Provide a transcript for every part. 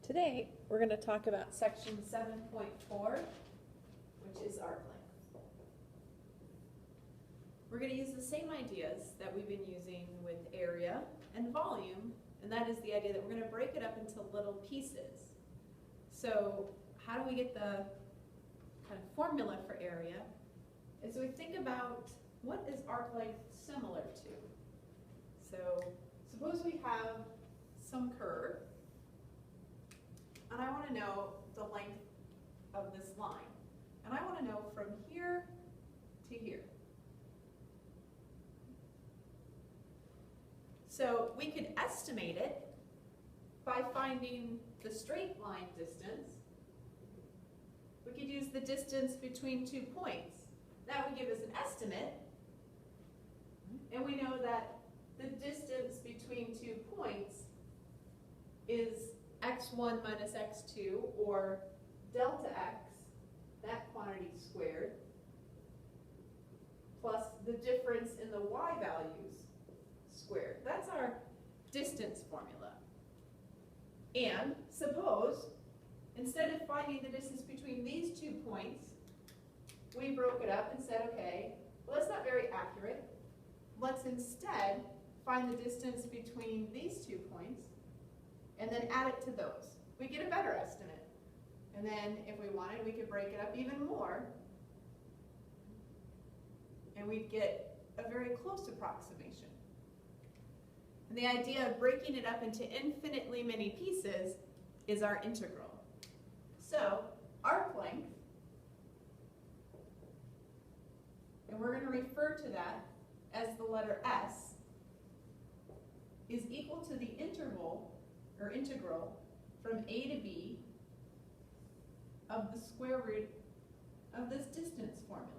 Today, we're going to talk about section 7.4, which is arc length. We're going to use the same ideas that we've been using with area and volume, and that is the idea that we're going to break it up into little pieces. So how do we get the kind of formula for area? And so we think about what is arc length similar to. So suppose we have some curve, and I want to know the length of this line. And I want to know from here to here. So we could estimate it by finding the straight line distance. We could use the distance between 2 points. That would give us an estimate. And we know that the distance between 2 points is x1 minus x2, or delta x, that quantity squared, plus the difference in the y values squared. That's our distance formula. And suppose, instead of finding the distance between these 2 points, we broke it up and said, okay, well, that's not very accurate. Let's instead find the distance between these 2 points and then add it to those. We get a better estimate. And then if we wanted, we could break it up even more, and we'd get a very close approximation. And the idea of breaking it up into infinitely many pieces is our integral. So arc length, and we're going to refer to that as the letter S, is equal to the integral from a to b of the square root of this distance formula.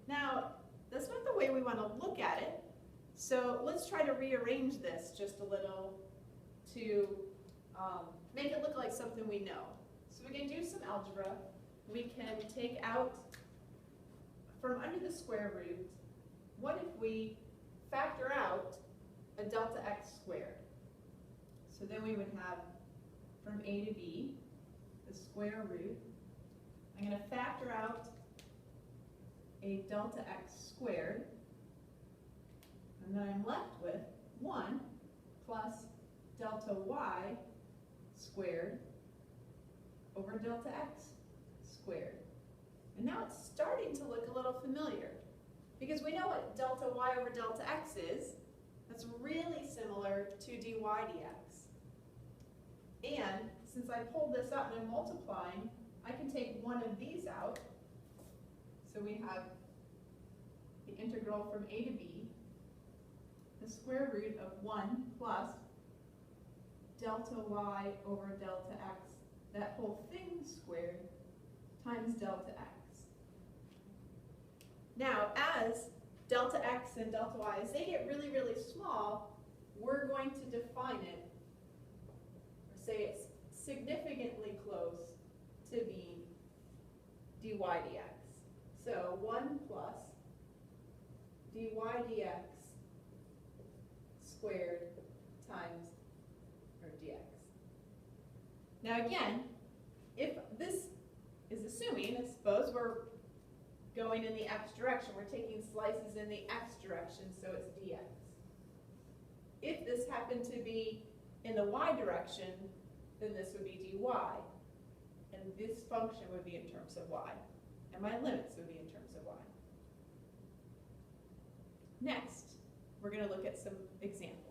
Now, that's not the way we want to look at it, so let's try to rearrange this just a little to make it look like something we know. So we can do some algebra. We can take out from under the square root, what if we factor out a delta x squared? So then we would have from a to b, the square root. I'm going to factor out a delta x squared, and then I'm left with 1 plus delta y squared over delta x squared. And now it's starting to look a little familiar, because we know what delta y over delta x is. That's really similar to dy dx. And since I pulled this out and I'm multiplying, I can take one of these out. So we have the integral from a to b, the square root of 1 plus delta y over delta x, that whole thing squared, times delta x. Now, as delta x and delta y, as they get really, really small, we're going to define it, or say it's significantly close to being dy dx. So 1 plus dy dx squared times dx. Now again, if this is assuming, I suppose we're going in the x direction, we're taking slices in the x direction, so it's dx. If this happened to be in the y direction, then this would be dy, and this function would be in terms of y, and my limits would be in terms of y. Next, we're going to look at some examples.